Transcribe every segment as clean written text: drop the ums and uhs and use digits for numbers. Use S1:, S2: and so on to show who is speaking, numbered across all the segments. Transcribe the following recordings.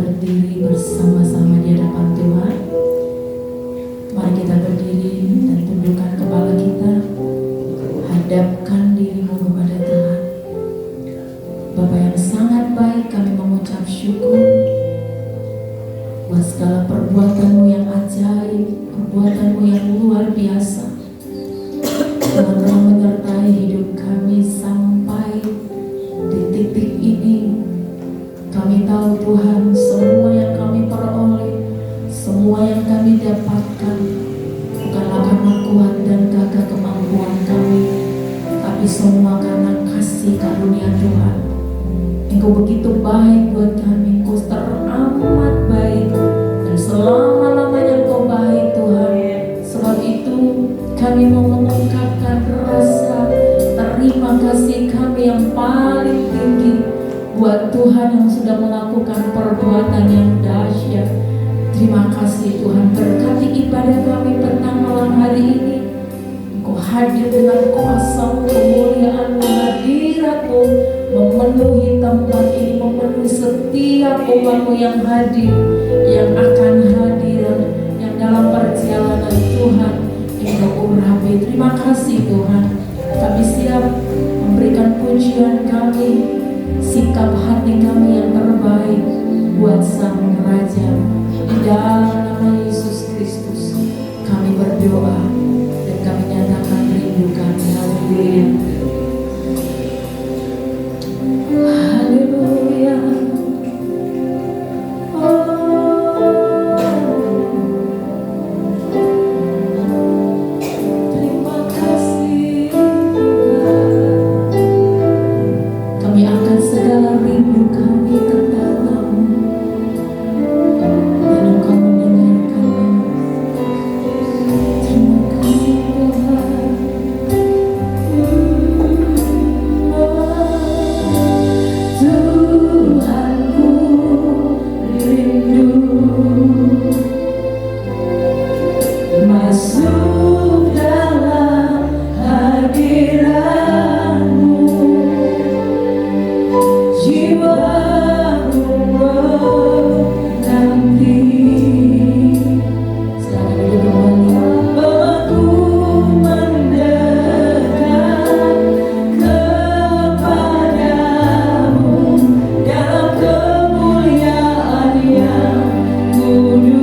S1: berdiri bersama-sama di hadapan Tuhan. Mari kita berdiri dan tundukkan kepala kita, hadapkan dirimu kepada Tuhan. Bapa yang sangat baik, kami mengucap syukur buat segala perbuatan-Mu yang ajaib, perbuatan-Mu yang luar biasa. Tuhan telah menyertai hidup kami sampai di titik ini. Kami tahu Tuhan, semua yang kami peroleh, semua yang kami dapatkan bukanlah karena kuat dan gagah kemampuan kami, tapi semua karena kasih karunia Tuhan. Engkau begitu baik buat kami, Engkau teramat baik, dan selama-lamanya Engkau baik Tuhan. Sebab itu kami mau mengungkapkan rasa terima kasih kami yang paling tinggi buat Tuhan yang sudah melakukan perbuatan yang dahsyat. Terima kasih Tuhan, berkati ibadah kami petang malam hari ini. Engkau hadir dengan kuasa-Mu, kemuliaan-Mu, hadirat-Mu memenuhi tempat ini, memenuhi setiap umat-Mu yang hadir, yang akan hadir, yang dalam perjalanan Tuhan Engkau urapi. Terima kasih Tuhan, kami siap memberikan pujian kami, sikap hati kami yang terbaik buat Sang Raja. Di dalam nama Yesus Kristus kami berdoa dan kami nyatakan rindu kami. Haleluya. Haleluya. Terima kasih Tuhan. Kami akan segala rindu kami kepadamu, dan Engkau mendengarkan. Terima kasih Tuhan. Tuhanku rindu masuk dalam hadirat-Mu. Jiwaku menanti. Silakan duduk kembali. Aku mendekat kepadamu dalam kemuliaan yang kudus.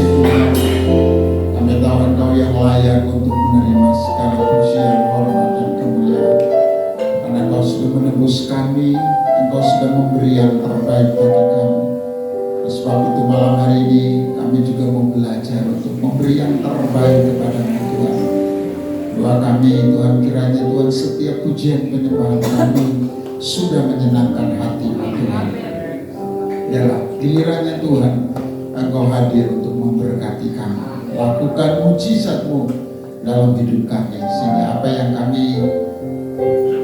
S2: kasih Tuhan. Kami tahu Engkau yang layak untuk menerima segala pujian, hormat, dan kemuliaan. Karena Engkau sudah menebus kami, Engkau sudah memberi yang terbaik bagi kami. Sebab itu malam hari ini kami juga mau belajar untuk memberi yang terbaik kepada-Mu Tuhan. Doa kami Tuhan, kiranya Tuhan setiap pujian penyembahan kami sudah menyenangkan hati-Mu Tuhan. Biarlah gilirannya Tuhan Engkau hadir untuk memberkati kami. Lakukan mujizat-Mu dalam hidup kami, sehingga apa yang kami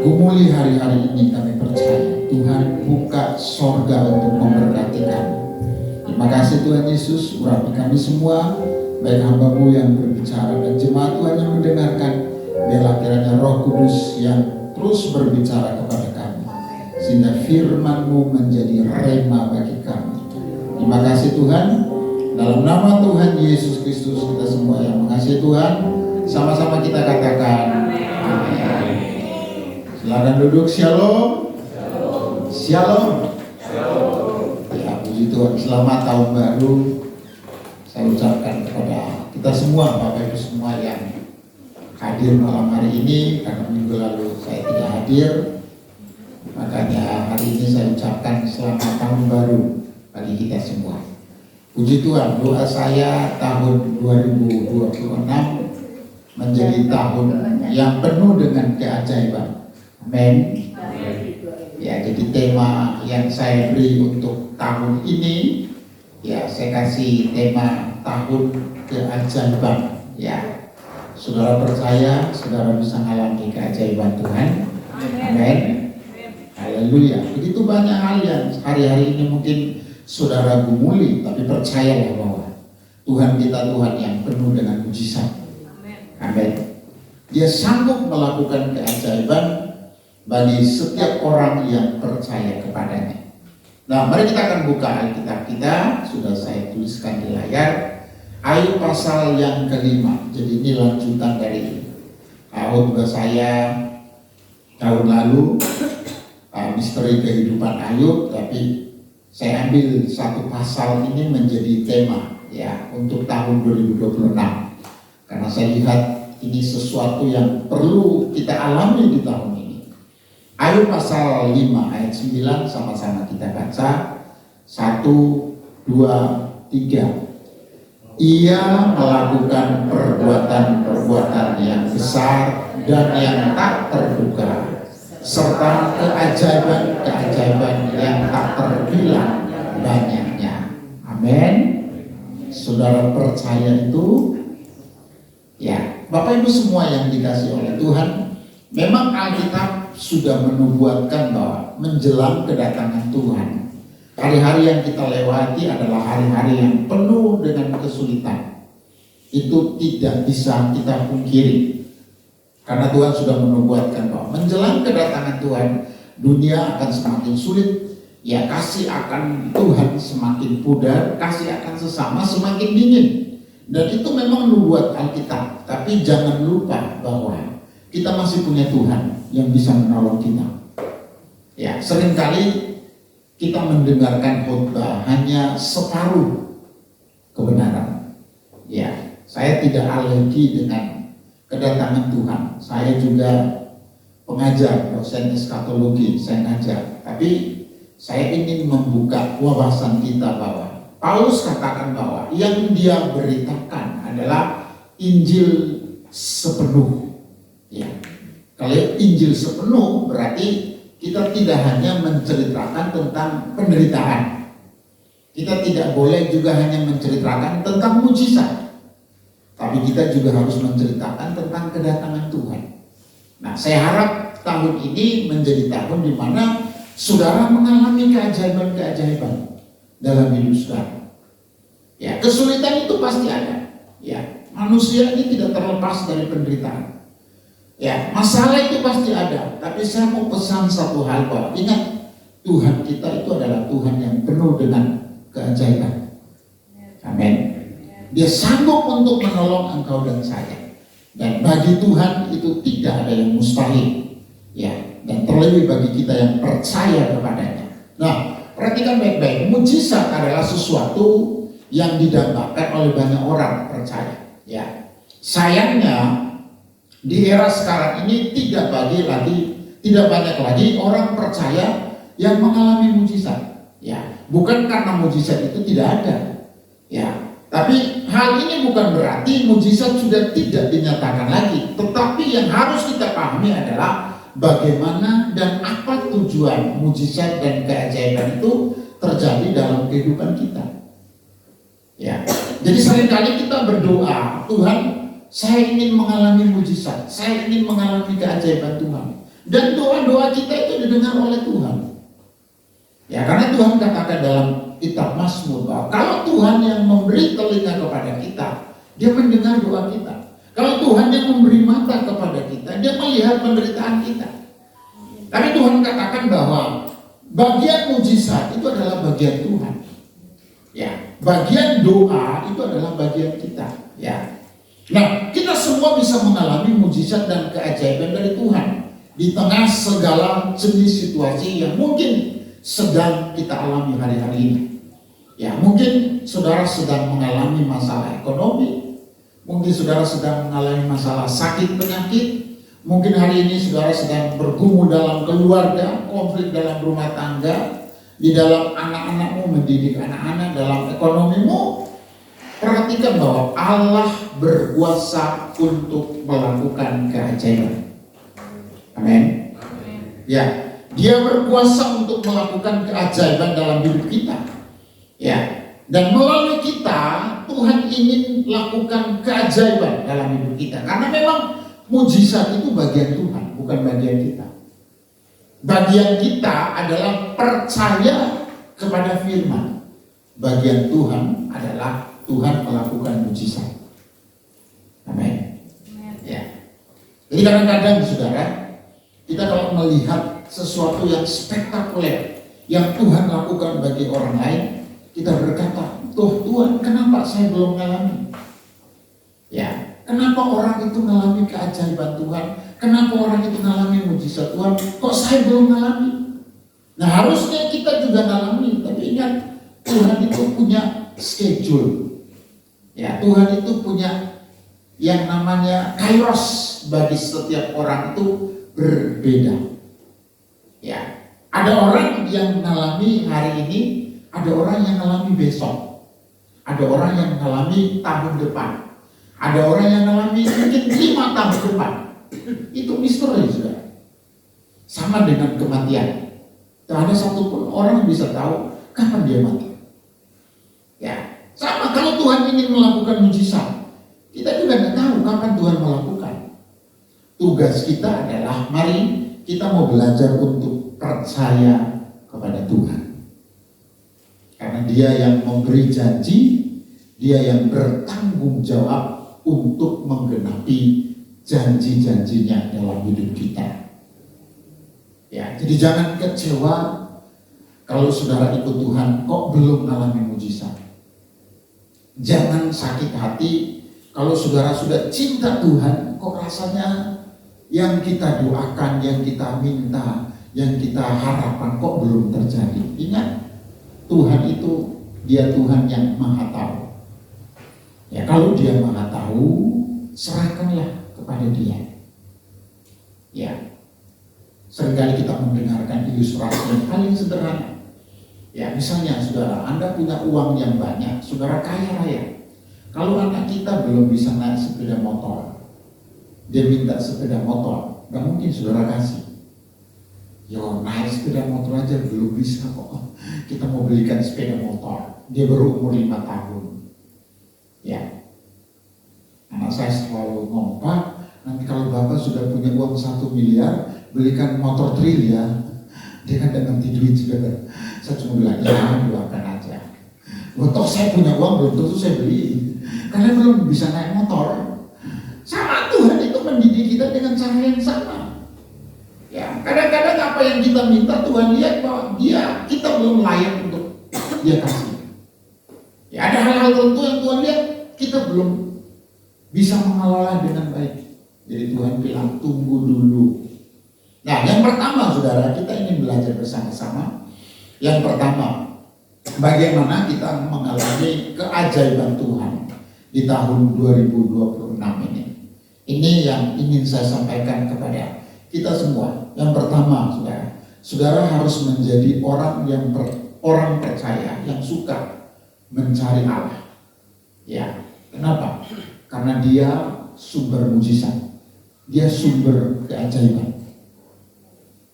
S2: gumuli hari-hari ini kami percaya Tuhan buka sorga untuk memberkati kami. Terima kasih Tuhan Yesus, urapi kami semua, baik hamba-Mu yang berbicara dan jemaat Tuhan yang mendengarkan. Biarlah kiranya Roh Kudus yang terus berbicara kepada kami, sehingga firman-Mu menjadi rema bagi kami. Terima kasih Tuhan, dalam nama Tuhan Yesus Kristus kita semua yang mengasihi Tuhan, sama-sama kita katakan amin. Silakan duduk. Shalom. Shalom. Ya, puji Tuhan. Selamat tahun baru saya ucapkan kepada kita semua, Bapak Ibu semua yang hadir malam hari ini. Karena minggu lalu saya tidak hadir, makanya hari ini saya ucapkan selamat tahun baru bagi kita semua. Puji Tuhan, doa saya tahun 2026 menjadi tahun yang penuh dengan keajaiban. Amin. Ya, jadi tema yang saya beri untuk tahun ini, ya saya kasih tema tahun keajaiban. Ya, saudara percaya, saudara bisa mengalami keajaiban Tuhan. Amin. Haleluya. Begitu banyak hal yang hari-hari ini mungkin saudara gumuli, tapi percayalah bahwa Tuhan kita Tuhan yang penuh dengan mujizat. Amin. Dia sanggup melakukan keajaiban bagi setiap orang yang percaya kepadanya. Nah, mari kita akan buka Alkitab kita, sudah saya tuliskan di layar. Ayub pasal yang kelima. Jadi ini lanjutan dari khotbah saya tahun lalu, misteri kehidupan Ayub, tapi saya ambil satu pasal ini menjadi tema ya untuk tahun 2026. Karena saya lihat ini sesuatu yang perlu kita alami di tahun ini. Ayub pasal 5 ayat 9, sama-sama kita baca. 1, 2, 3. Ia melakukan perbuatan-perbuatan yang besar dan yang tak terduga, serta keajaiban-keajaiban yang tak terbilang banyaknya. Amin. Saudara percaya itu? Ya, Bapak Ibu semua yang dikasihi oleh Tuhan, memang Alkitab sudah menubuatkan bahwa menjelang kedatangan Tuhan, hari-hari yang kita lewati adalah hari-hari yang penuh dengan kesulitan. Itu tidak bisa kita pungkiri. Karena Tuhan sudah menubuatkan bahwa menjelang kedatangan Tuhan, dunia akan semakin sulit. Ya, kasih akan Tuhan semakin pudar, kasih akan sesama semakin dingin. Dan itu memang nubuat Alkitab. Tapi jangan lupa bahwa kita masih punya Tuhan yang bisa menolong kita. Ya, seringkali kita mendengarkan khotbah hanya separuh kebenaran. Ya, saya tidak alergi dengan kedatangan Tuhan. Saya juga pengajar, dosen eskatologi, saya ngajar. Tapi saya ingin membuka wawasan kita bahwa Paulus katakan bahwa yang dia beritakan adalah Injil sepenuh. Ya. Kalau Injil sepenuh berarti kita tidak hanya menceritakan tentang penderitaan. Kita tidak boleh juga hanya menceritakan tentang mujizat. Tapi kita juga harus menceritakan tentang kedatangan Tuhan. Nah, saya harap tahun ini menjadi tahun di mana saudara mengalami keajaiban-keajaiban dalam hidup saudara. Ya, kesulitan itu pasti ada. Ya, manusia ini tidak terlepas dari penderitaan. Ya, masalah itu pasti ada, tapi saya mau pesan satu hal bahwa ingat, Tuhan kita itu adalah Tuhan yang penuh dengan keajaiban. Amin. Dia sanggup untuk menolong engkau dan saya. Dan bagi Tuhan itu tidak ada yang mustahil. Ya, dan terlebih bagi kita yang percaya kepadanya. Nah, perhatikan baik-baik, mujizat adalah sesuatu yang didambakan oleh banyak orang percaya. Ya, sayangnya di era sekarang ini tidak banyak lagi orang percaya yang mengalami mujizat. Ya, bukan karena mujizat itu tidak ada. Ya, tapi hal ini bukan berarti mujizat sudah tidak dinyatakan lagi. Tetapi yang harus kita pahami adalah bagaimana dan apa tujuan mujizat dan keajaiban itu terjadi dalam kehidupan kita. Ya, jadi seringkali kita berdoa, Tuhan, saya ingin mengalami mujizat, saya ingin mengalami keajaiban Tuhan. Dan doa-doa kita itu didengar oleh Tuhan. Ya, karena Tuhan katakan dalam kitab Mazmur bahwa kalau Tuhan yang memberi telinga kepada kita, dia mendengar doa kita. Kalau Tuhan yang memberi mata kepada kita, dia melihat penderitaan kita. Tapi Tuhan katakan bahwa bagian mujizat itu adalah bagian Tuhan. Ya, bagian doa itu adalah bagian kita. Ya. Nah, kita semua bisa mengalami mujizat dan keajaiban dari Tuhan di tengah segala jenis situasi yang mungkin sedang kita alami hari-hari ini. Ya, mungkin saudara sedang mengalami masalah ekonomi, mungkin saudara sedang mengalami masalah sakit penyakit, mungkin hari ini saudara sedang bergumul dalam keluarga, konflik dalam rumah tangga, di dalam anak-anakmu, mendidik anak-anak, dalam ekonomimu. Perhatikan bahwa Allah berkuasa untuk melakukan keajaiban. Amin. Ya, Dia berkuasa untuk melakukan keajaiban dalam hidup kita. Ya, dan melalui kita Tuhan ingin lakukan keajaiban dalam hidup kita. Karena memang mujizat itu bagian Tuhan, bukan bagian kita. Bagian kita adalah percaya kepada firman. Bagian Tuhan adalah Tuhan melakukan mujizat. Amin. Ya. Jadi kadang-kadang saudara, kita kalau melihat sesuatu yang spektakuler yang Tuhan lakukan bagi orang lain, kita berkata, Tuhan, kenapa saya belum mengalami? Ya, kenapa orang itu mengalami keajaiban Tuhan? Kenapa orang itu mengalami mujizat Tuhan? Kok saya belum mengalami? Nah, harusnya kita juga mengalami. Tapi ingat, Tuhan itu punya schedule. Ya, Tuhan itu punya yang namanya kairos bagi setiap orang itu berbeda. Ya, ada orang yang mengalami hari ini, ada orang yang mengalami besok, ada orang yang mengalami tahun depan, ada orang yang mengalami mungkin 5 tahun depan. Itu misteri, saudara. Sama dengan kematian. Tidak ada satupun orang yang bisa tahu kapan dia mati. Ya, sama kalau Tuhan ingin melakukan mujizat, kita juga tidak tahu kapan Tuhan melakukan. Tugas kita adalah mari kita mau belajar untuk percaya kepada Tuhan. Karena Dia yang memberi janji, Dia yang bertanggung jawab untuk menggenapi janji-janjinya dalam hidup kita. Ya, jadi jangan kecewa kalau saudara ikut Tuhan kok belum mengalami mujizat. Jangan sakit hati kalau saudara sudah cinta Tuhan kok rasanya yang kita doakan, yang kita minta, yang kita harapkan kok belum terjadi. Ingat, Tuhan itu Dia Tuhan yang Maha Tahu. Ya, kalau Dia Maha Tahu, serahkanlah kepada Dia. Ya, seringkali kita mendengarkan ilustrasi hal yang sederhana. Ya, misalnya saudara, Anda punya uang yang banyak, saudara kaya raya. Kalau anak kita belum bisa naik sepeda motor, dia minta sepeda motor, gak mungkin saudara kasih. Yo, naik sepeda motor aja belum bisa kok. Kita mau belikan sepeda motor, dia baru umur 5 tahun. Ya, anak saya selalu ngomong, Pak, nanti kalau Bapak sudah punya uang 1 miliar, belikan motor trail ya. Dia kan gak ngerti duit juga. Saya cuma bilang, ya doakan aja. Toh saya punya uang, belum tentu saya beli. Karena belum bisa naik motor. Sama, Tuhan itu mendidik kita dengan cara yang sama. Ya, kadang-kadang apa yang kita minta Tuhan lihat bahwa kita belum layak untuk Dia kasih. Ya, ada hal-hal tertentu yang Tuhan lihat kita belum bisa mengelola dengan baik. Jadi Tuhan bilang tunggu dulu. Nah, yang pertama saudara, kita ingin belajar bersama-sama. Yang pertama, bagaimana kita mengalami keajaiban Tuhan di tahun 2026 ini. Ini yang ingin saya sampaikan kepada kita semua. Yang pertama, saudara harus menjadi orang percaya yang suka mencari Allah. Ya, kenapa? Karena dia sumber mujizat, dia sumber keajaiban.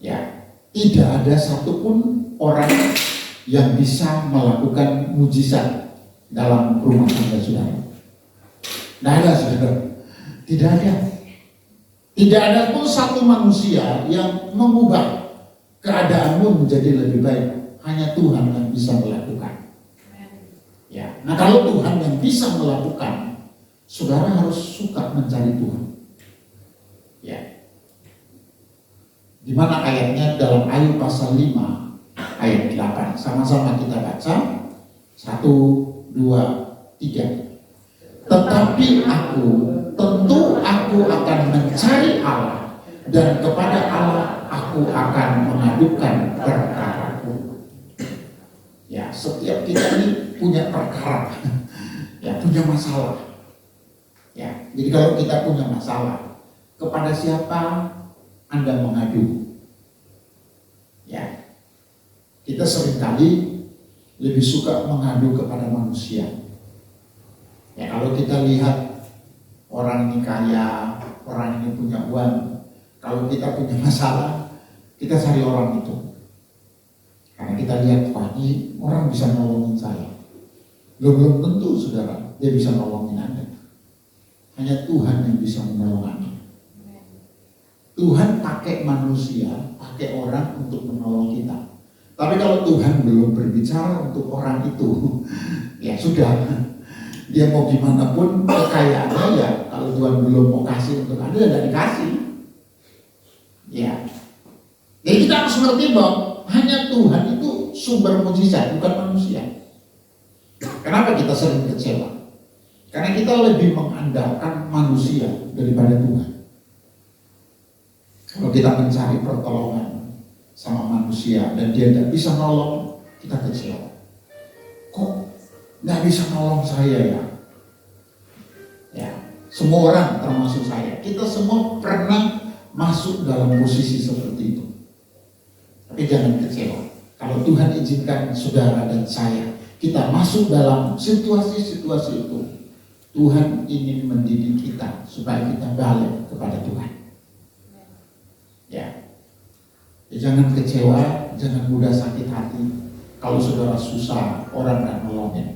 S2: Ya, tidak ada satupun orang yang bisa melakukan mujizat dalam rumah tangga saudara. Tidak ada, saudara. Tidak ada. Tidak ada pun satu manusia yang mengubah keadaanmu menjadi lebih baik. Hanya Tuhan yang bisa melakukan. Ya. Nah, kalau Tuhan yang bisa melakukan, saudara harus suka mencari Tuhan. Ya. Di mana ayatnya dalam Ayub pasal 5 ayat 8. Sama-sama kita baca. 1, 2, 3. Tetapi tentu aku akan mencari Allah, dan kepada Allah aku akan mengadukan perkaraku. Ya, setiap kita ini punya perkara, ya, punya masalah. Ya, jadi kalau kita punya masalah, kepada siapa Anda mengadu? Ya, kita seringkali lebih suka mengadu kepada manusia. Ya, kalau kita lihat orang ini kaya, orang ini punya uang, kalau kita punya masalah, kita cari orang itu. Karena kita lihat, wah, ini orang bisa nolongin saya. Belum tentu, saudara, dia bisa nolongin Anda. Hanya Tuhan yang bisa menolong Anda. Tuhan pakai manusia, pakai orang untuk menolong kita. Tapi kalau Tuhan belum berbicara untuk orang itu, ya sudah. Dia mau gimana pun kekayaannya, ya kalau Tuhan belum mau kasih untuk Anda, ya tidak dikasih. Ya. Jadi kita harus ngerti bahwa hanya Tuhan itu sumber mujizat, bukan manusia. Kenapa kita sering kecewa? Karena kita lebih mengandalkan manusia daripada Tuhan. Kalau kita mencari pertolongan sama manusia dan dia tidak bisa nolong, kita kecewa. Kok nggak bisa nolong saya ya? Ya, semua orang termasuk saya. Kita semua pernah masuk dalam posisi seperti itu. Tapi jangan kecewa. Kalau Tuhan izinkan saudara dan saya, kita masuk dalam situasi-situasi itu, Tuhan ingin mendidik kita supaya kita balik kepada Tuhan. Ya, jangan kecewa, jangan mudah sakit hati. Kalau saudara susah, orang nggak nolongin.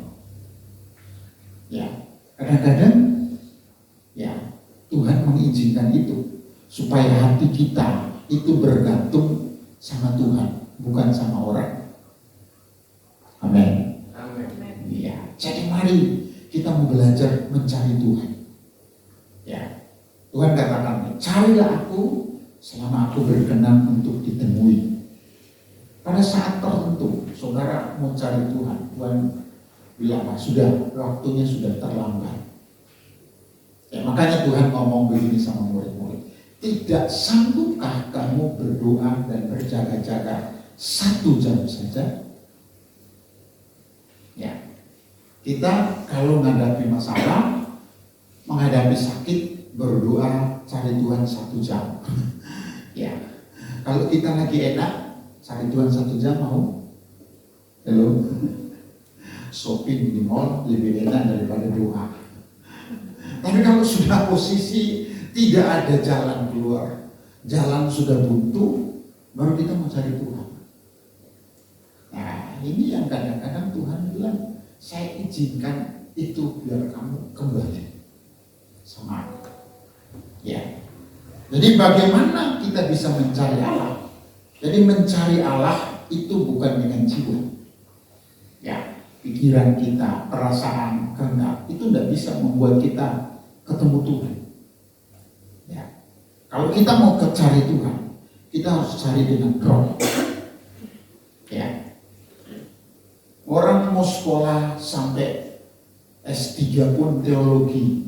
S2: Ya, kadang-kadang ya Tuhan mengizinkan itu supaya hati kita itu bergantung sama Tuhan, bukan sama orang. Amin. Ya, jadi mari kita mau belajar mencari Tuhan. Ya, Tuhan katakan, carilah aku selama aku berkenan untuk ditemui. Pada saat tertentu, saudara mau cari Tuhan, Tuhan bilang, sudah, waktunya sudah terlambat. Ya, makanya Tuhan ngomong begini sama murid-murid, tidak sanggupkah kamu berdoa dan berjaga-jaga 1 jam saja? Ya, kita kalau menghadapi masalah, menghadapi sakit, berdoa cari Tuhan 1 jam. Ya, kalau kita lagi enak, cari Tuhan 1 jam mau? Halo? Shopping di mall lebih enak daripada doa. Tapi kalau sudah posisi tidak ada jalan keluar, jalan sudah buntu, baru kita mau cari Tuhan. Nah, ini yang kadang-kadang Tuhan bilang, saya izinkan itu biar kamu kembali sama aku. Ya. Jadi bagaimana kita bisa mencari Allah? Jadi mencari Allah itu bukan dengan jiwa. Ya, pikiran kita, perasaan, kehendak itu tidak bisa membuat kita ketemu Tuhan. Ya. Kalau kita mau cari Tuhan, kita harus cari dengan roh. Ya. Orang mau sekolah sampai S3 pun teologi,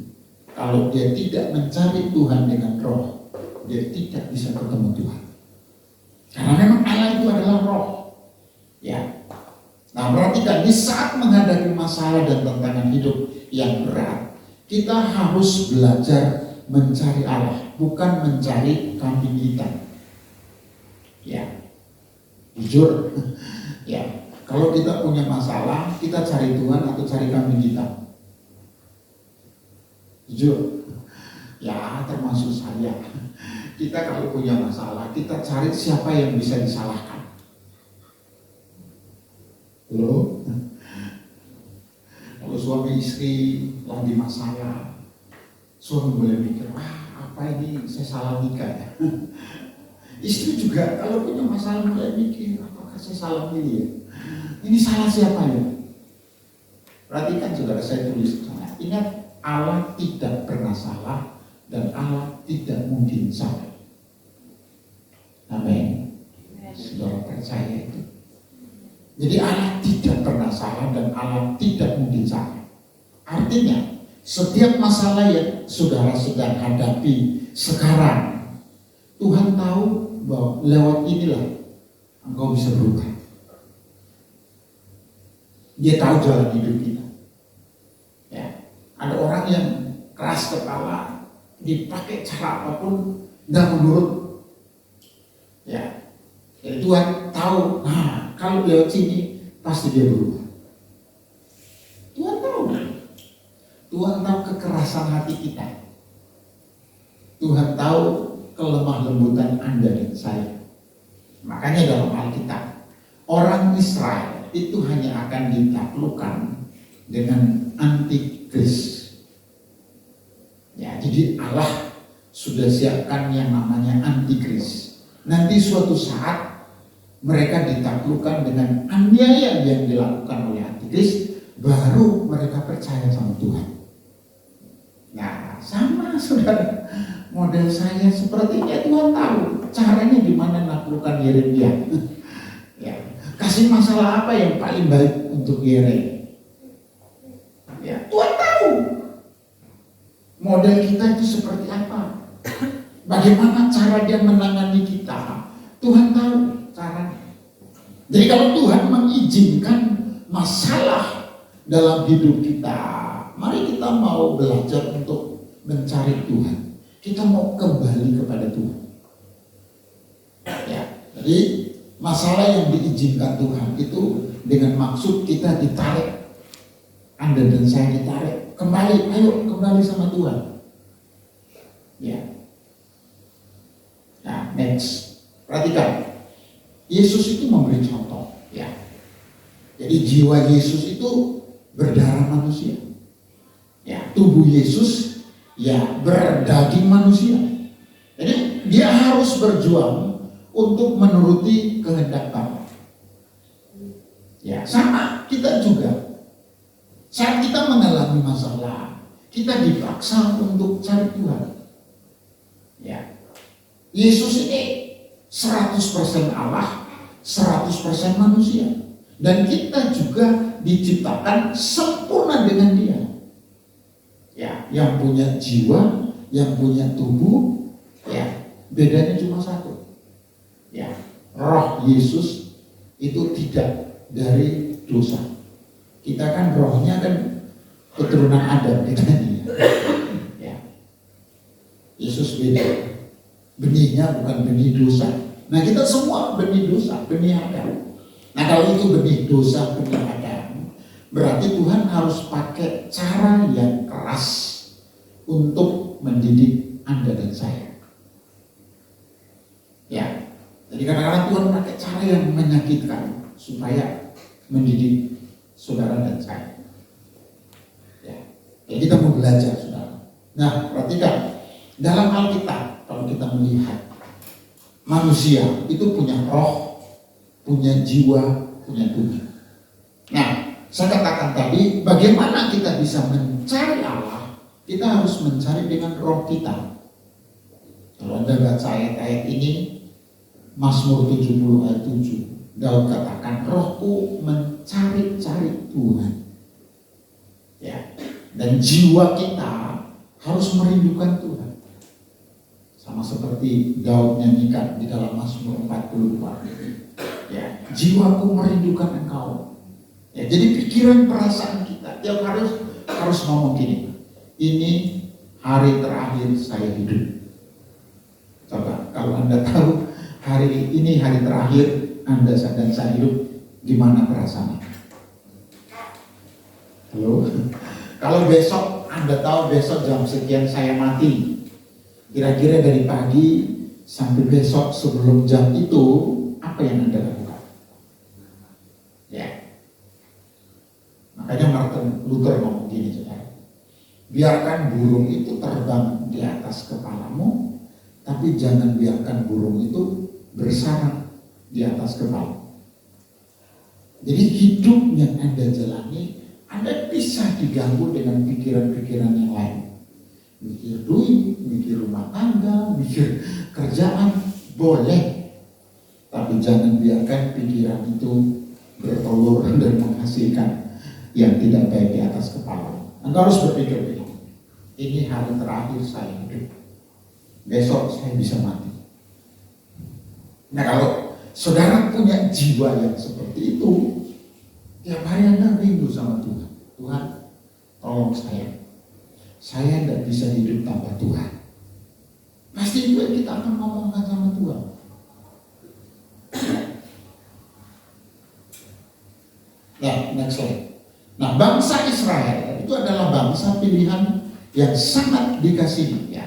S2: kalau dia tidak mencari Tuhan dengan roh, dia tidak bisa ketemu Tuhan. Karena memang Allah itu adalah roh. Ya. Nah, perhatikan, di saat menghadapi masalah dan tantangan hidup yang berat, kita harus belajar mencari Allah, bukan mencari kambing hitam. Ya, jujur, ya, kalau kita punya masalah, kita cari Tuhan atau cari kambing hitam? Jujur, ya termasuk saya. Kita kalau punya masalah, kita cari siapa yang bisa disalahkan. Loh, kalau suami istri lagi masalah, suami boleh mikir, apa ini saya salah nikah ya. Istri juga kalau punya masalah mulai mikir, apakah saya salah pilih ya? Ini salah siapa ya? Perhatikan saudara, saya tulis sana. Ingat, Allah tidak pernah salah dan Allah tidak mungkin salah. Amin. Saudara percaya itu? Jadi Allah tidak pernah salah dan Allah tidak mungkin salah. Artinya, setiap masalah yang saudara sedang hadapi sekarang, Tuhan tahu bahwa lewat inilah engkau bisa berubah. Dia tahu jalan hidup kita. Ya, ada orang yang keras kepala, dipakai cara apapun nggak menurut. Ya, jadi Tuhan tahu. Nah, kalau lewat sini pasti dia berubah. Tuhan tahu. Tuhan tahu kekerasan hati kita. Tuhan tahu kelemah lembutan Anda dan saya. Makanya dalam Alkitab, orang Israel itu hanya akan ditaklukkan dengan antikris. Ya, jadi Allah sudah siapkan yang namanya antikris. Nanti suatu saat mereka ditaklukkan dengan aniaya yang dilakukan oleh antikris, baru mereka percaya sama Tuhan. Nah, sama saudara, model saya sepertinya Tuhan tahu caranya gimana naklukkan Yeremia. Ya, kasih masalah apa yang paling baik untuk Yeremia. Ya, Tuhan tahu model kita itu seperti apa. Bagaimana cara dia menangani kita, Tuhan tahu caranya. Jadi kalau Tuhan mengizinkan masalah dalam hidup kita, mari kita mau belajar untuk mencari Tuhan. Kita mau kembali kepada Tuhan. Ya, jadi masalah yang diizinkan Tuhan itu dengan maksud kita ditarik. Anda dan saya ditarik. Kembali, ayo kembali sama Tuhan. Ya. Nah, next. Perhatikan. Yesus itu memberi contoh. Ya. Jadi jiwa Yesus itu berdarah manusia. Ya, tubuh Yesus ya berdaging manusia. Jadi dia harus berjuang untuk menuruti kehendak Bapa. Ya, sama kita juga. Saat kita mengalami masalah, kita dipaksa untuk cari Tuhan. Ya. Yesus ini 100% Allah, 100% manusia. Dan kita juga diciptakan sempurna dengan Dia. Ya, yang punya jiwa, yang punya tubuh, ya, bedanya cuma satu. Ya, roh Yesus itu tidak dari dosa. Kita kan rohnya kan keturunan Adam kita ini. Ya. Yesus beda. Benihnya bukan benih dosa. Nah, kita semua benih dosa, benih Adam. Nah, kalau itu benih dosa, benih Adam, berarti Tuhan harus pakai cara yang keras untuk mendidik Anda dan saya. Ya, jadi kadang-kadang Tuhan pakai cara yang menyakitkan supaya mendidik saudara dan saya. Ya, jadi kita mau belajar, saudara. Nah, perhatikan dalam Alkitab, kalau kita melihat manusia itu punya roh, punya jiwa, punya tubuh. Nah, saya katakan tadi, bagaimana kita bisa mencari Allah? Kita harus mencari dengan roh kita. Kalau Anda baca ayat-ayat ini, Mazmur 70 ayat 7, Daud katakan, rohku mencari-cari Tuhan. Ya, dan jiwa kita harus merindukan Tuhan. Sama seperti Daud nyanyikan di dalam Mazmur 44. Ya, jiwaku merindukan Engkau. Ya, jadi pikiran perasaan kita tiap harus ngomong gini, ini hari terakhir saya hidup. Coba kalau Anda tahu hari ini hari terakhir Anda dan saya hidup, gimana perasaannya? Halo? Kalau besok Anda tahu besok jam sekian saya mati, kira-kira dari pagi sampai besok sebelum jam itu apa yang Anda lakukan? Ya. Makanya Martin Luther ngomong gini, saudara. Biarkan burung itu terbang di atas kepalamu, tapi jangan biarkan burung itu bersarang di atas kepala. Jadi hidup yang Anda jalani, Anda bisa diganggu dengan pikiran-pikiran yang lain. Mikir duit, mikir rumah tangga, mikir kerjaan, boleh. Tapi jangan biarkan pikiran itu bertelur dan menghasilkan yang tidak baik di atas kepala. Anda harus berpikir begini, ini hari terakhir saya hidup, besok saya bisa mati. Nah, kalau saudara punya jiwa yang seperti itu, tiap hari Anda rindu sama Tuhan. Tuhan, tolong saya tidak bisa hidup tanpa Tuhan. Pasti juga kita akan ngomongkan sama Tuhan. Ya, next slide. Nah, bangsa Israel itu adalah bangsa pilihan yang sangat dikasihi. Ya.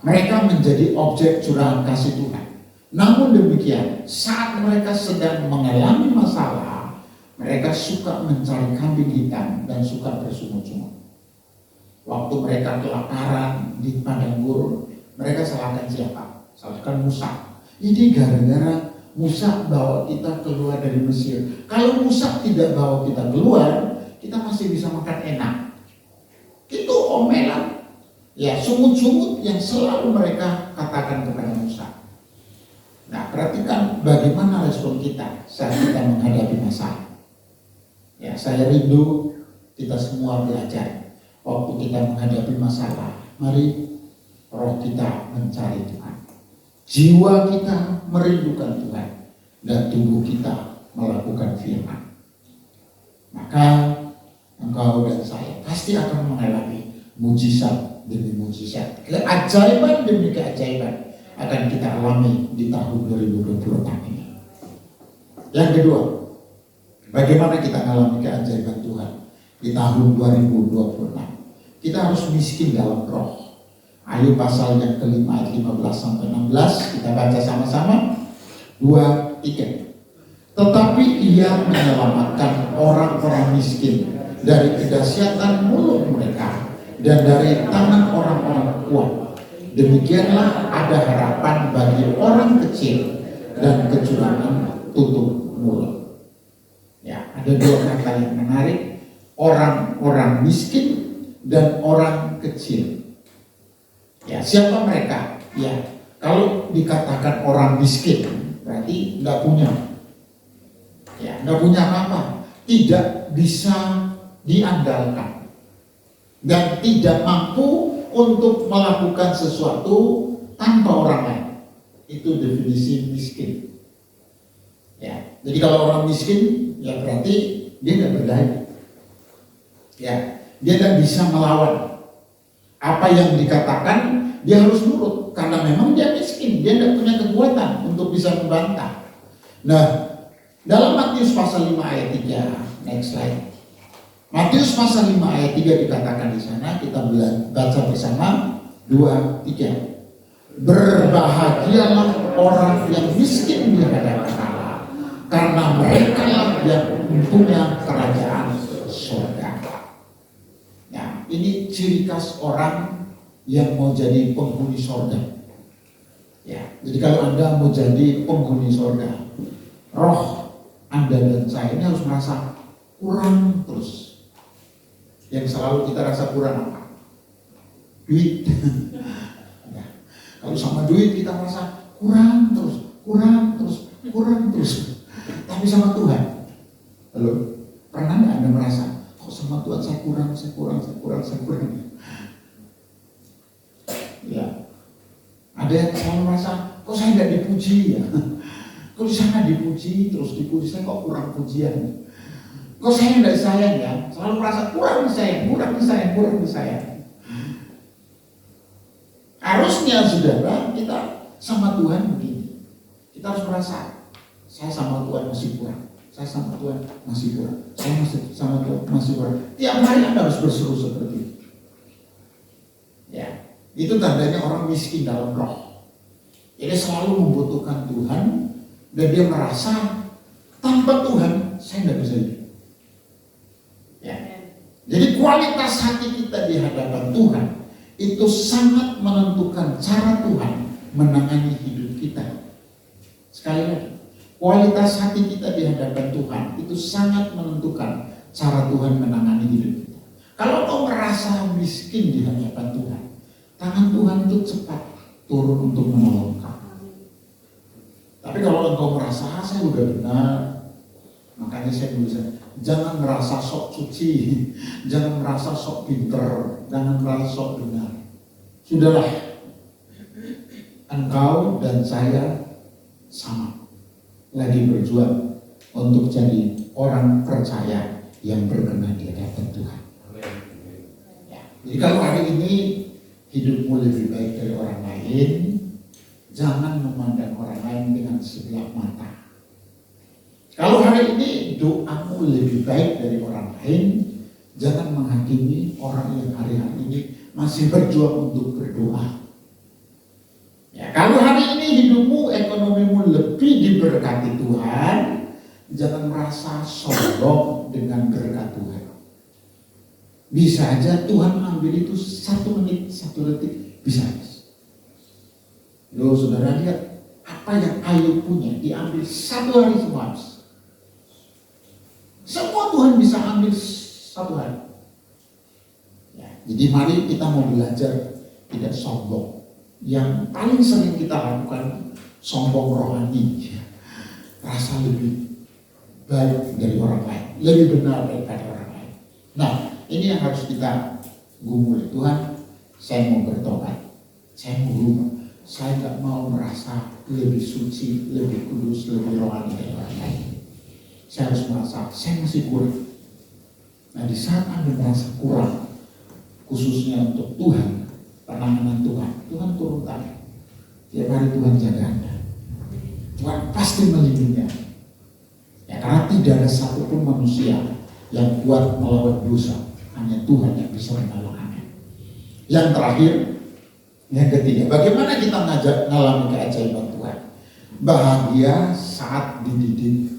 S2: Mereka menjadi objek curahan kasih Tuhan. Namun demikian, saat mereka sedang mengalami masalah, mereka suka mencari kambing hitam dan suka bersungut-sungut. Waktu mereka kelaparan di padang gurun, mereka salahkan siapa? Salahkan Musa. Ini gara-gara Musa bawa kita keluar dari Mesir. Kalau Musa tidak bawa kita keluar, kita masih bisa makan enak. Itu omelan. Ya, sungut-sungut yang selalu mereka katakan kepada Musa. Nah, perhatikan bagaimana respon kita saat kita menghadapi masalah. Ya, saya rindu kita semua belajar. Waktu kita menghadapi masalah, mari roh kita mencari Tuhan. Jiwa kita merindukan Tuhan. Dan tubuh kita melakukan firman. Maka engkau dan saya pasti akan mengalami mujizat demi mujizat. Keajaiban demi keajaiban akan kita alami di tahun 2026 ini. Yang kedua, bagaimana kita mengalami keajaiban Tuhan di tahun 2026? Kita harus miskin dalam roh. Ayub pasal yang kelima ayat 15-16, kita baca sama-sama. 2, 3. Tetapi ia menyelamatkan orang-orang miskin dari kedahsyatan mulut mereka dan dari tangan orang-orang kuat. Demikianlah ada harapan bagi orang kecil dan kecurangan tutup mulut. Ya, ada dua kata yang menarik, orang-orang miskin dan orang kecil. Ya, siapa mereka? Ya, kalau dikatakan orang miskin, berarti nggak punya. Ya, nggak punya apa-apa, tidak bisa diandalkan dan tidak mampu untuk melakukan sesuatu tanpa orang lain. Itu definisi miskin. Ya, jadi kalau orang miskin, ya berarti dia nggak berdaya. Ya, dia tidak bisa melawan apa yang dikatakan. Dia harus nurut karena memang dia miskin, dia tidak punya kekuatan untuk bisa membantah. Nah, dalam Matius pasal 5 ayat 3, next slide. Matius pasal 5 ayat 3 dikatakan di sana, kita baca bersama 2, 3. Berbahagialah orang yang miskin di hadapan Allah, karena mereka lah yang punya kerajaan surga. Nah, ini ciri khas orang yang mau jadi penghuni surga. Ya, jadi kalau Anda mau jadi penghuni surga, roh Anda dan saya ini harus merasa kurang terus. Yang selalu kita rasa kurang apa? Duit. Ya, kalau sama duit kita merasa kurang terus. Tapi sama Tuhan, halo, pernah nggak Anda merasa, kok sama Tuhan saya kurang? Ya, ada yang selalu merasa, kok saya nggak dipuji ya? Kok di sana dipuji, terus dipuji, saya kok kurang pujian? Kok saya nggak sayang ya? Selalu merasa kurang disayang. Harusnya saudara kita sama Tuhan begini. Kita harus merasa saya sama Tuhan masih kurang. Saya sama Tuhan masih kurang. Saya sama Tuhan masih kurang. Tiap hari Anda harus berseru seperti itu. Ya, itu tandanya orang miskin dalam roh. Jadi selalu membutuhkan Tuhan dan dia merasa tanpa Tuhan saya tidak bisa hidup. Ya. Jadi kualitas hati kita di hadapan Tuhan itu sangat menentukan cara Tuhan menangani hidup kita. Sekali lagi, kualitas hati kita di hadapan Tuhan itu sangat menentukan cara Tuhan menangani hidup kita. Kalau kau merasa miskin di hadapan Tuhan, tangan Tuhan itu cepat turun untuk menolong kau. Tapi kalau engkau merasa saya udah benar, makanya saya tulisan, jangan merasa sok suci, jangan merasa sok pinter, jangan merasa sok benar. Sudahlah, engkau dan saya sama, lagi berjuang untuk jadi orang percaya yang berkenan di hadapan Tuhan. Ya. Jadi kalau hari ini hidupmu lebih baik dari orang lain, jangan memandang orang lain dengan sebelah mata. Kalau hari ini doamu lebih baik dari orang lain, jangan menghakimi orang yang hari-hari ini masih berjuang untuk berdoa. Ya, kalau hari ini hidupmu, ekonomimu lebih diberkati Tuhan, jangan merasa sombong dengan berkat Tuhan. Bisa aja Tuhan ambil itu 1 menit, 1 detik, bisa. Loh saudara lihat, apa yang Ayub punya diambil 1 hari semua habis. Semua Tuhan bisa ambil 1 hari. Ya, jadi mari kita mau belajar tidak sombong. Yang paling sering kita lakukan sombong rohani, rasa lebih baik dari orang lain, lebih benar daripada orang lain. Nah, ini yang harus kita gumuli. Tuhan, saya mau bertobat, saya mau berubah, saya tidak mau merasa lebih suci, lebih kudus, lebih rohani dari orang lain. Saya harus merasa saya masih kurang. Nah, di saat Anda merasa kurang, khususnya untuk Tuhan, penanganan Tuhan turun tangan. Tiap hari Tuhan jaga Anda. Tuhan pasti melindungi Anda. Ya, karena tidak ada satupun manusia yang kuat melawan dosa. Hanya Tuhan yang bisa menolong Anda. Yang terakhir, yang ketiga, bagaimana kita mengalami keajaiban Tuhan? Bahagia saat dididik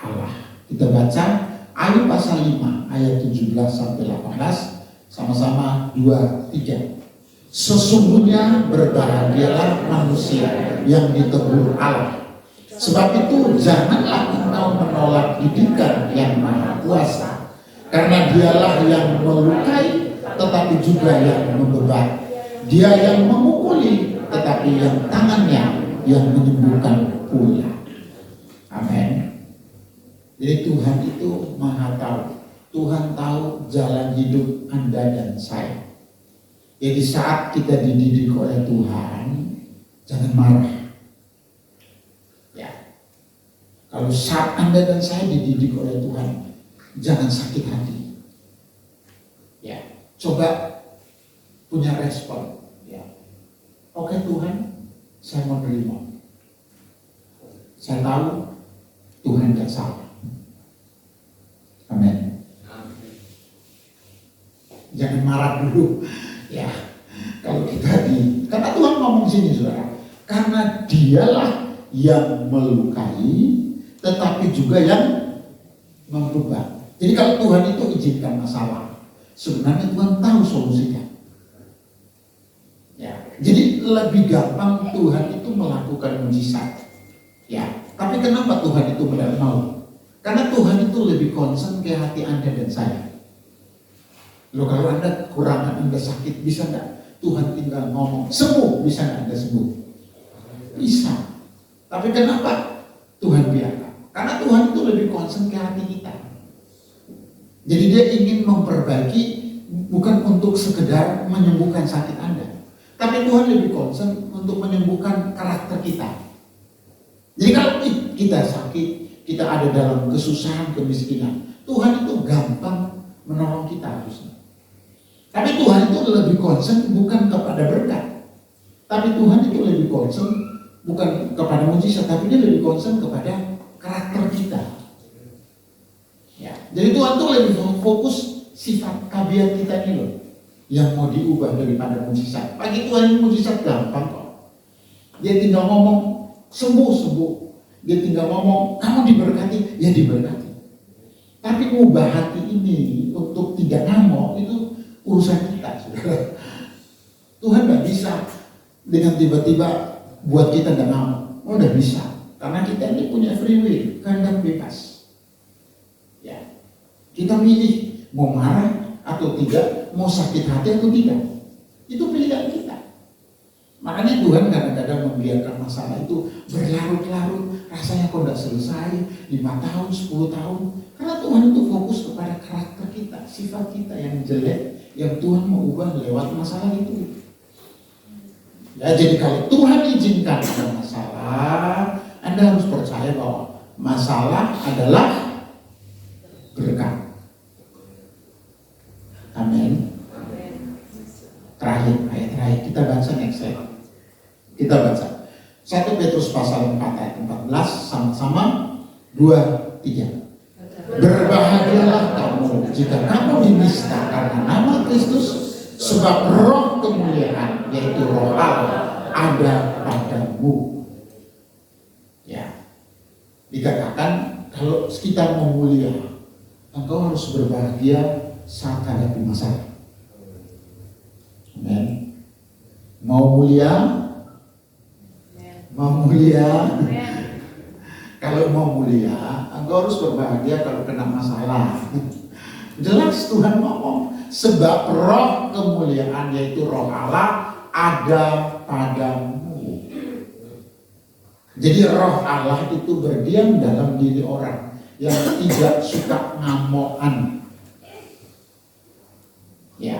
S2: Allah. Kita baca Ayub pasal 5 ayat 17 sampai 18, sama-sama 2-3. Sesungguhnya berbahagialah manusia yang ditegur Allah. Sebab itu janganlah engkau menolak didikan yang Maha Kuasa, karena Dialah yang melukai tetapi juga yang membebat. Dia yang memukuli tetapi yang tangannya yang menyembuhkan pula. Amin. Jadi Tuhan itu Maha tahu. Tuhan tahu jalan hidup Anda dan saya. Jadi saat kita dididik oleh Tuhan, jangan marah. Ya. Kalau saat Anda dan saya dididik oleh Tuhan, jangan sakit hati. Ya. Coba punya respon. Ya. Oke Tuhan, saya mau terima. Saya tahu Tuhan tidak salah. Amin. Jangan marah dulu. Ya, kalau kita karena Tuhan ngomong sini saudara, karena Dialah yang melukai, tetapi juga yang membebat. Jadi kalau Tuhan itu izinkan masalah, sebenarnya Tuhan tahu solusinya. Ya, jadi lebih gampang Tuhan itu melakukan mujizat. Ya, tapi kenapa Tuhan itu tidak mau? Karena Tuhan itu lebih concern ke hati Anda dan saya. Loh, kalau Anda kekurangan, Anda sakit, bisa nggak Tuhan tinggal ngomong sembuh? Bisa nggak Anda sembuh? Bisa. Tapi kenapa Tuhan biarkan? Karena Tuhan itu lebih concern ke hati kita. Jadi Dia ingin memperbaiki, bukan untuk sekedar menyembuhkan sakit Anda, tapi Tuhan lebih concern untuk menyembuhkan karakter kita. Jadi kalau kita sakit, kita ada dalam kesusahan, kemiskinan, Tuhan itu gampang menolong kita harusnya. Tapi Tuhan itu lebih concern bukan kepada berkat. Tapi Tuhan itu lebih concern bukan kepada mujizat, tapi dia lebih concern kepada karakter kita. Ya, jadi Tuhan itu lebih fokus sifat tabiat kita ini loh, yang mau diubah daripada mujizat. Bagi Tuhan ini mujizat gampang kok. Dia tinggal ngomong sembuh. Dia tinggal ngomong kamu diberkati, ya diberkati. Tapi ubah hati ini untuk tidak ngamuk itu urusan kita, saudara. Tuhan gak bisa dengan tiba-tiba buat kita gak ngamuk. Oh, udah bisa. Karena kita ini punya free will, kehendak bebas. Ya, kita milih mau marah atau tidak, mau sakit hati atau tidak. Itu pilihan kita. Makanya Tuhan kadang-kadang membiarkan masalah itu berlarut-larut, rasanya kok tidak selesai 5 tahun, 10 tahun. Karena Tuhan itu fokus kepada karakter kita, sifat kita yang jelek, yang Tuhan mau ubah lewat masalah itu. Ya, jadi kalau Tuhan izinkan ada masalah, Anda harus percaya bahwa masalah adalah berkat. Amin. Terakhir, ayat terakhir kita baca next slide. Kita baca 1 Petrus pasal 4 ayat 14 sama-sama 2, 3. Berbahagialah kamu jika kamu dinista karena nama Kristus, sebab roh kemuliaan yaitu roh Allah ada padamu. Ya, dikatakan kalau kita mau mulia, engkau harus berbahagia saat hadapi masalah. Amen. Mau mulia? Mau mulia? Kalau mau mulia, engkau harus berbahagia kalau kena masalah. Jelas Tuhan ngomong, sebab roh kemuliaan yaitu roh Allah ada padamu. Jadi roh Allah itu berdiam dalam diri orang yang tidak suka ngamokan. Ya,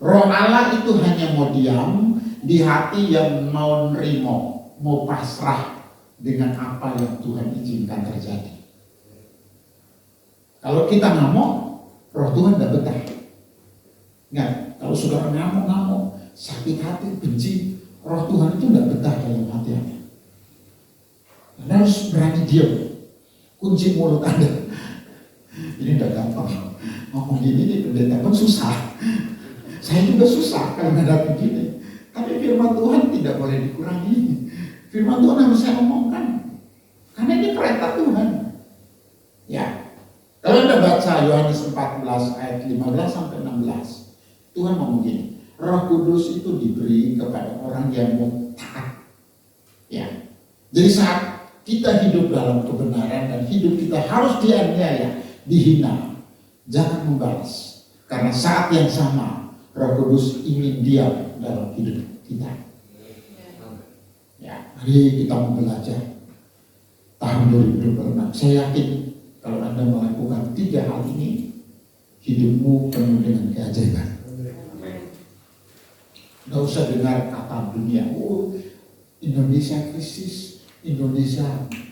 S2: roh Allah itu hanya mau diam di hati yang mau nerimo, mau pasrah dengan apa yang Tuhan izinkan terjadi. Kalau kita ngamuk, roh Tuhan tidak betah. Enggak, kalau saudara ngamuk, sakit hati, benci, roh Tuhan itu tidak betah dalam hati Anda. Anda harus berani diam, kunci mulut Anda. Ini tidak gampang. Ngomong gini di pendeta pun susah. Saya juga susah kalau menghadapi gini. Tapi firman Tuhan tidak boleh dikurangi. Firman Tuhan harus saya omongkan. Karena ini perintah Tuhan. Ya. Kalau Anda baca Yohanes 14 ayat 15 sampai 16, Tuhan ngomong gini, Roh Kudus itu diberi kepada orang yang mau taat. Ya. Jadi saat kita hidup dalam kebenaran dan hidup kita harus dianiaya, dihina, jangan membalas. Karena saat yang sama Roh Kudus ingin diam dalam hidup kita. Ya, mari kita mau belajar tahun 2026. Saya yakin kalau Anda melakukan 3 hal ini, hidupmu penuh dengan keajaiban. Tidak usah dengar kata dunia, oh Indonesia krisis, Indonesia,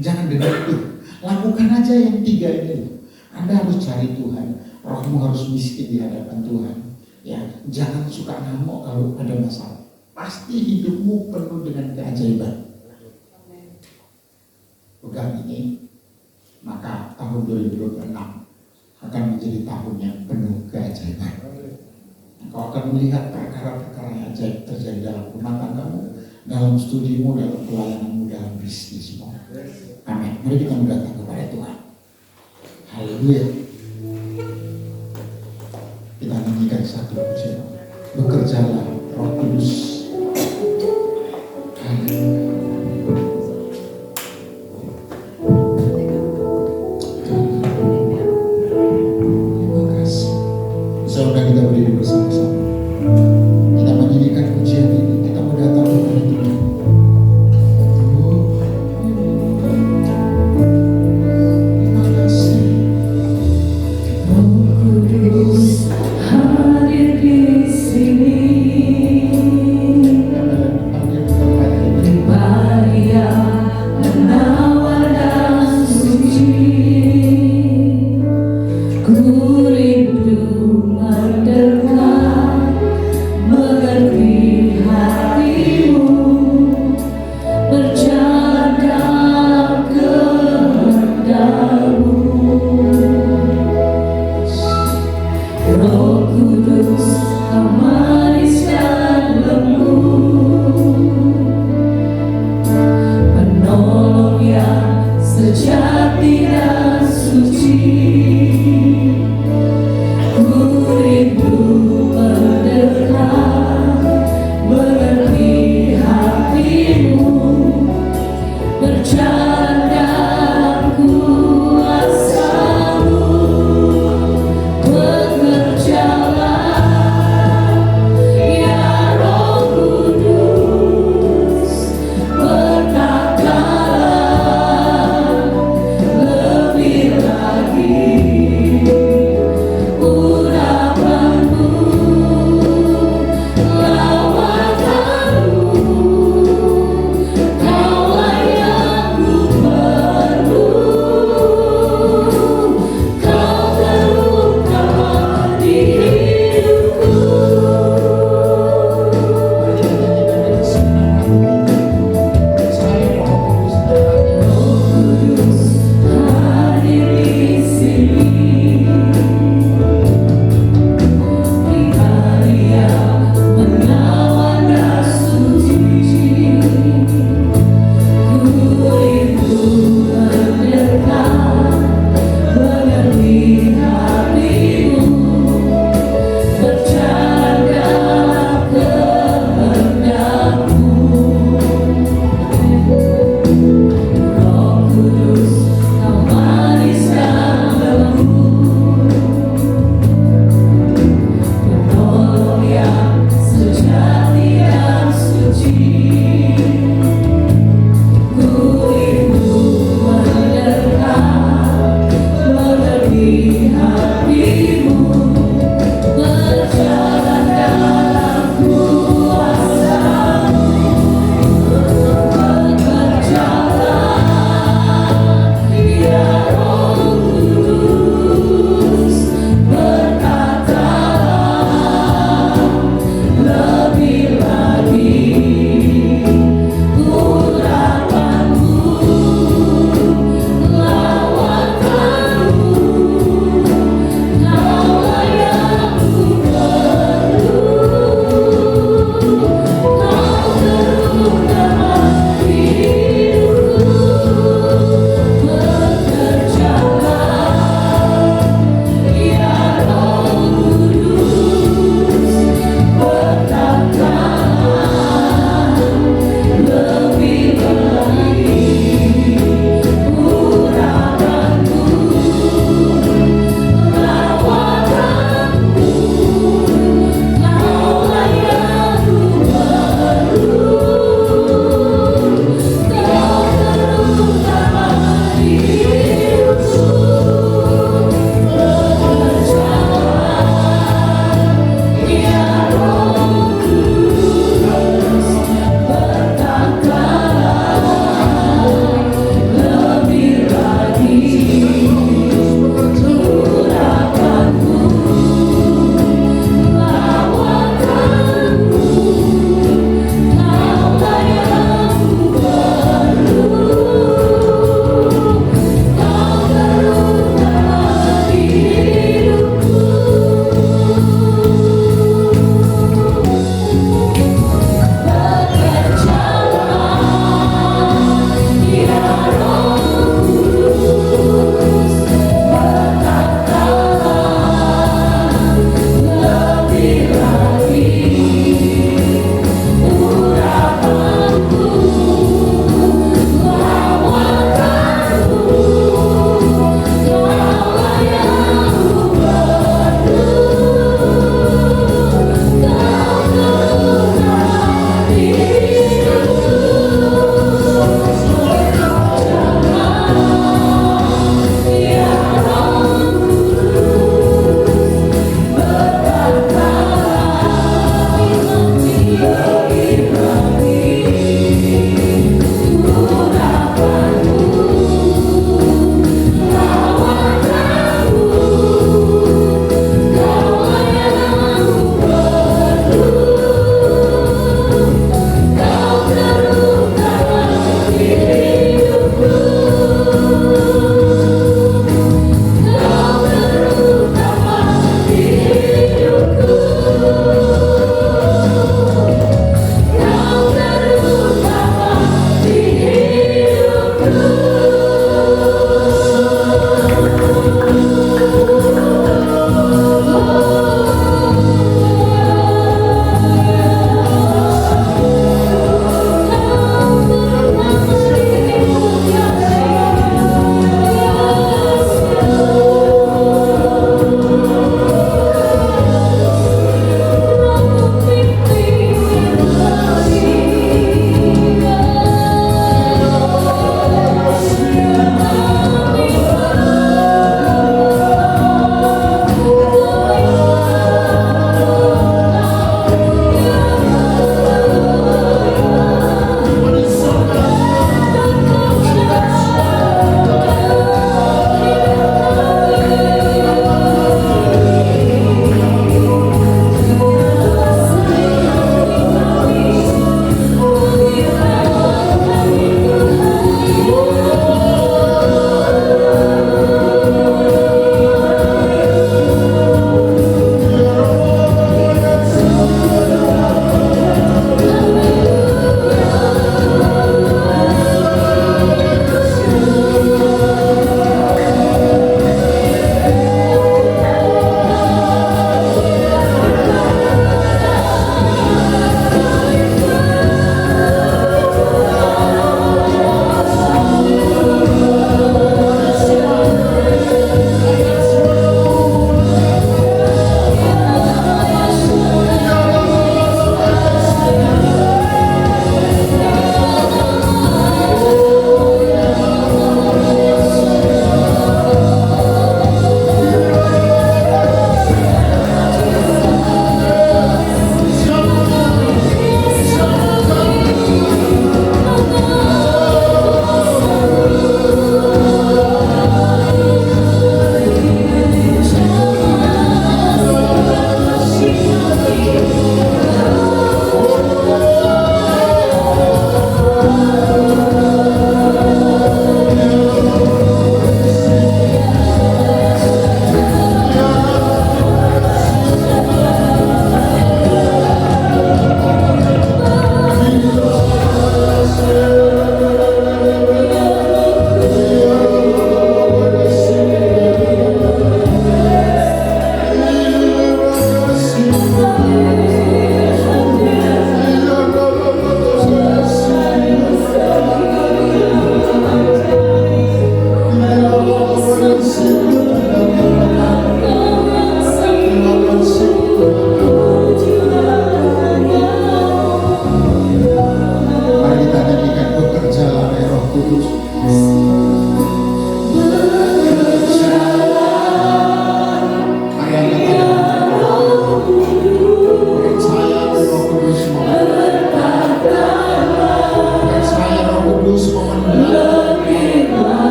S2: jangan dengar itu. Lakukan aja yang 3 ini. Anda harus cari Tuhan, rohmu harus miskin di hadapan Tuhan. Ya, jangan suka ngamuk kalau ada masalah. Pasti hidupmu penuh dengan keajaiban. Pegang ini, maka tahun 2026 akan menjadi tahun yang penuh keajaiban. Engkau akan melihat perkara-perkara yang ajaib terjadi dalam rumah tanggamu, dalam studimu, dalam pelayananmu, dalam bisnismu. Amin. Mari kita datang kepada Tuhan. Haleluya. Kita nyanyikan satu pujian. Bekerjalah Roh Kudus. Saudara kita berdiri bersama-sama. Kita menyanyikan pujian ini. Kita mau datang kepada Tuhan. Terima kasih.
S1: Roh Kudus hadir di sini.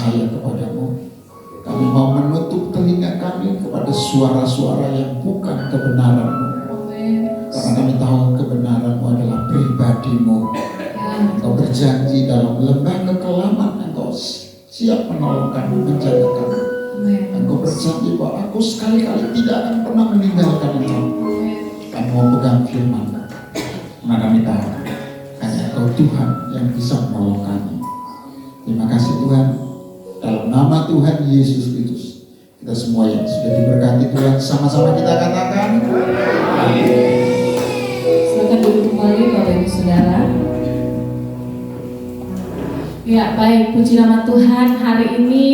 S2: percaya kepadamu. Kami mau menutup telinga kami kepada suara-suara yang bukan kebenaran-Mu. Karena kami tahu kebenaran-Mu adalah pribadi-Mu. Engkau berjanji dalam lembah kekelaman Engkau siap menolong kami, menjaga kami. Engkau berjanji bahwa aku sekali-kali tidak akan pernah meninggalkan Engkau. Kami mau pegang firman-Mu. Karena kami tahu hanya Engkau Tuhan yang bisa menolong kami. Terima kasih Tuhan. Dalam nama Tuhan Yesus Kristus, kita semua yang sudah diberkati Tuhan, sama-sama kita katakan amin.
S1: Silakan duduk kembali Bapak Ibu Saudara. Ya, baik, puji nama Tuhan. Hari ini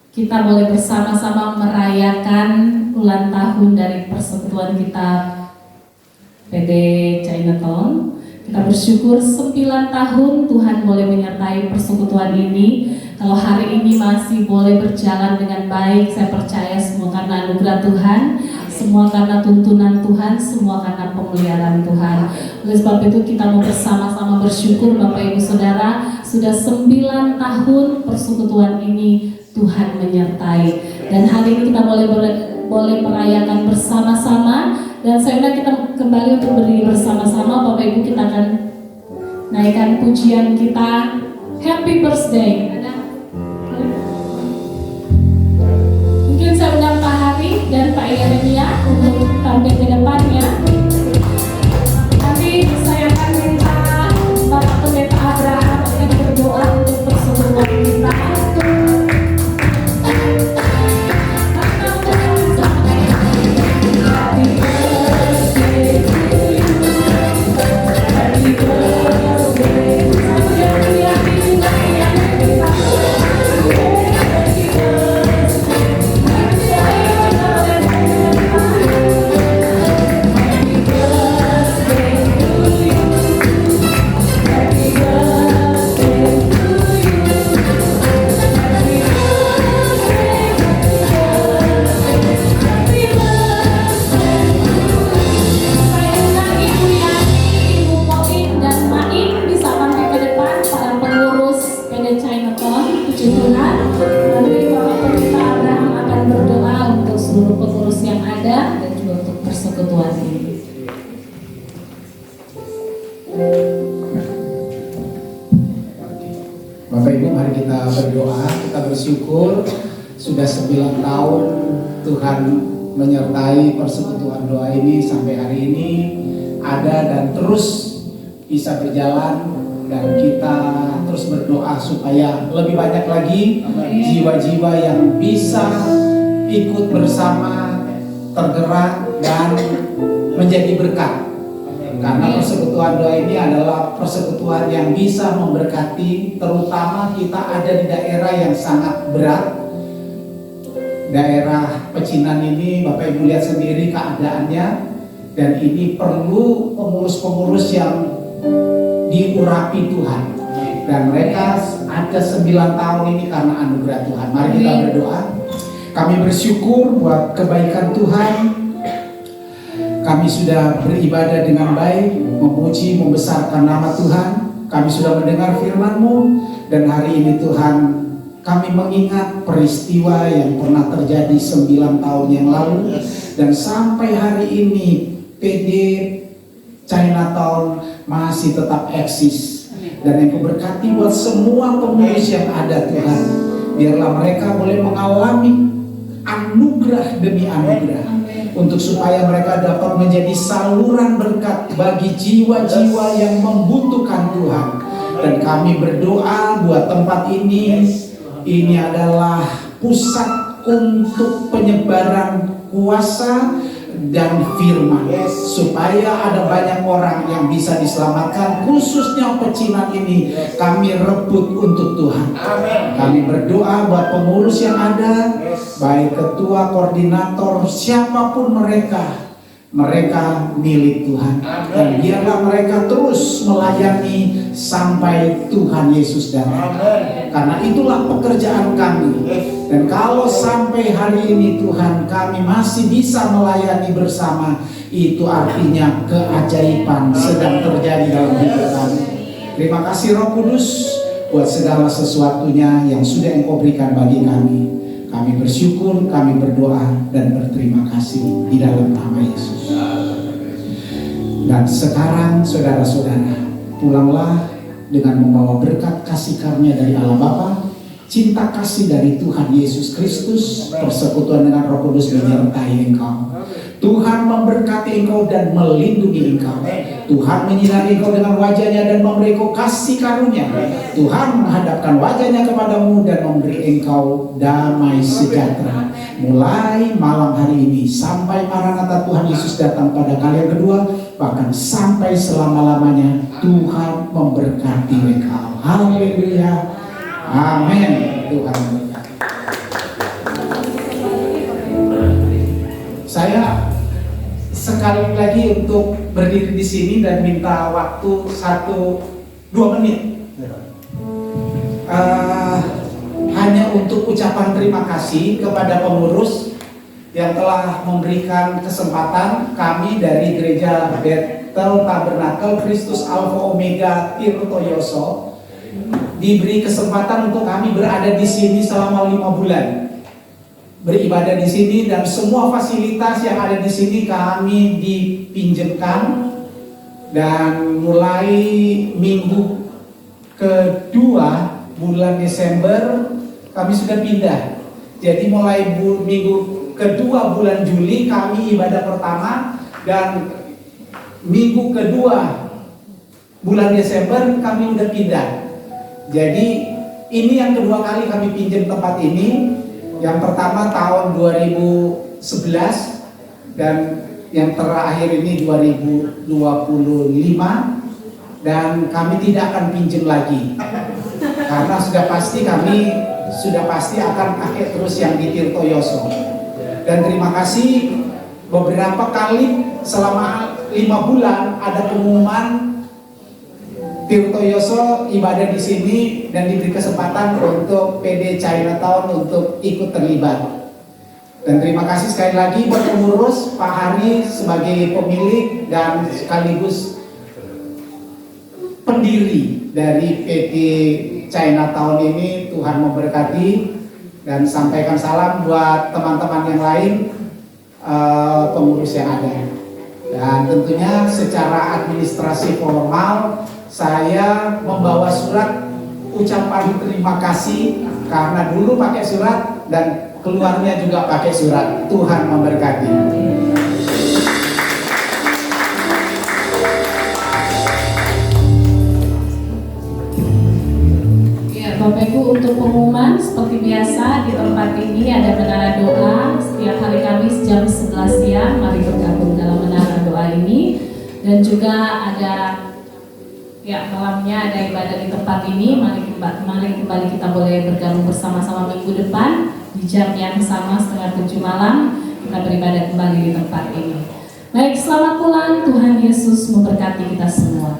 S1: kita boleh bersama-sama merayakan ulang tahun dari persekutuan kita PD Chinatown. Kita bersyukur 9 tahun Tuhan boleh menyertai persekutuan ini. Kalau hari ini masih boleh berjalan dengan baik, saya percaya semua karena anugerah Tuhan, semua karena tuntunan Tuhan, semua karena pemeliharaan Tuhan. Oleh sebab itu kita mau bersama-sama bersyukur Bapak Ibu Saudara, sudah 9 tahun persekutuan ini Tuhan menyertai. Dan hari ini kita boleh merayakan bersama-sama. Dan saya undang kita kembali untuk berdiri bersama-sama. Bapak Ibu, kita akan naikkan pujian kita Happy Birthday. Mungkin saya undang Pak Hari dan Pak Yeremia untuk tampil ke depannya. Nanti saya akan minta Bapak Pendeta Abraham akan berdoa untuk persekutuan kita.
S3: Bapak Ibu, mari kita berdoa. Kita bersyukur sudah 9 tahun Tuhan menyertai persekutuan doa ini sampai hari ini ada dan terus bisa berjalan, dan kita terus berdoa supaya lebih banyak lagi jiwa-jiwa yang bisa ikut bersama, tergerak dan menjadi berkat. Karena persekutuan doa ini adalah persekutuan yang bisa memberkati, terutama kita ada di daerah yang sangat berat. Daerah pecinan ini Bapak Ibu lihat sendiri keadaannya, dan ini perlu pengurus-pengurus yang diurapi Tuhan. Dan mereka ada 9 tahun ini karena anugerah Tuhan. Mari kita berdoa. Kami bersyukur buat kebaikan Tuhan. Kami sudah beribadah dengan baik, memuji, membesarkan nama Tuhan. Kami sudah mendengar firman-Mu, dan hari ini Tuhan, kami mengingat peristiwa yang pernah terjadi 9 tahun yang lalu, dan sampai hari ini PD Chinatown masih tetap eksis. Dan yang Kau berkati buat semua pengurus yang ada Tuhan, biarlah mereka boleh mengalami anugerah demi anugerah, untuk supaya mereka dapat menjadi saluran berkat bagi jiwa-jiwa yang membutuhkan Tuhan. Dan kami berdoa buat tempat ini adalah pusat untuk penyebaran kuasa dan firman, supaya ada banyak orang yang bisa diselamatkan, khususnya pecinan ini kami rebut untuk Tuhan. Kami berdoa buat pengurus yang ada, baik ketua, koordinator, siapapun mereka milik Tuhan. Dan biarlah mereka terus melayani sampai Tuhan Yesus datang. Karena itulah pekerjaan kami. Dan kalau sampai hari ini Tuhan kami masih bisa melayani bersama, itu artinya keajaiban sedang terjadi dalam hidup kami. Terima kasih Roh Kudus. buat segala sesuatunya yang sudah Engkau berikan bagi kami. Kami bersyukur, kami berdoa dan berterima kasih di dalam nama Yesus. Dan sekarang saudara-saudara, pulanglah dengan membawa berkat kasih karunia dari Allah Bapa, cinta kasih dari Tuhan Yesus Kristus, persekutuan dengan Roh Kudus menyertai engkau. Tuhan memberkati engkau dan melindungi engkau. Tuhan menyinari engkau dengan wajahnya dan memberi engkau kasih karunia. Tuhan menghadapkan wajahnya kepadamu dan memberi engkau damai sejahtera. Mulai malam hari ini sampai Maranatha Tuhan Yesus datang pada kali yang kedua, bahkan sampai selama-lamanya, Tuhan memberkati engkau. Haleluya. Amin. Tuhan memberkati. Saya sekali lagi untuk berdiri di sini dan minta waktu 1-2 menit. Hanya untuk ucapan terima kasih kepada pengurus yang telah memberikan kesempatan kami dari Gereja Bethel Tabernakel Kristus Alpha Omega Tirtoyoso diberi kesempatan untuk kami berada di sini selama 5 bulan. Beribadah di sini dan semua fasilitas yang ada di sini kami dipinjamkan, dan mulai minggu kedua bulan Desember kami sudah pindah. Jadi mulai minggu kedua bulan Juli kami ibadah pertama, dan minggu kedua bulan Desember kami udah pindah. Jadi ini yang kedua kali kami pinjam tempat ini. Yang pertama tahun 2011 dan yang terakhir ini 2025, dan kami tidak akan pinjam lagi karena sudah pasti akan pakai terus yang di Tirtoyoso. Dan terima kasih, beberapa kali selama 5 bulan ada pengumuman Tirtoyoso ibadah di sini dan diberi kesempatan untuk PD Chinatown untuk ikut terlibat. Dan terima kasih sekali lagi buat pengurus Pak Hari sebagai pemilik dan sekaligus pendiri dari PD Chinatown ini. Tuhan memberkati, dan sampaikan salam buat teman-teman yang lain, pengurus yang ada. Dan tentunya secara administrasi formal saya membawa surat ucapan terima kasih karena dulu pakai surat dan keluarnya juga pakai surat. Tuhan memberkati.
S1: Ya, Bapak Ibu, untuk pengumuman seperti biasa di tempat ini ada menara doa setiap hari Kamis jam 11 siang. Mari bergabung dalam menara doa ini, dan juga ada malamnya ada ibadah di tempat ini. Mari kembali kita boleh bergabung bersama-sama minggu depan di jam yang sama 6:30 malam. Kita beribadah kembali di tempat ini. Baik, selamat pulang. Tuhan Yesus memberkati kita semua.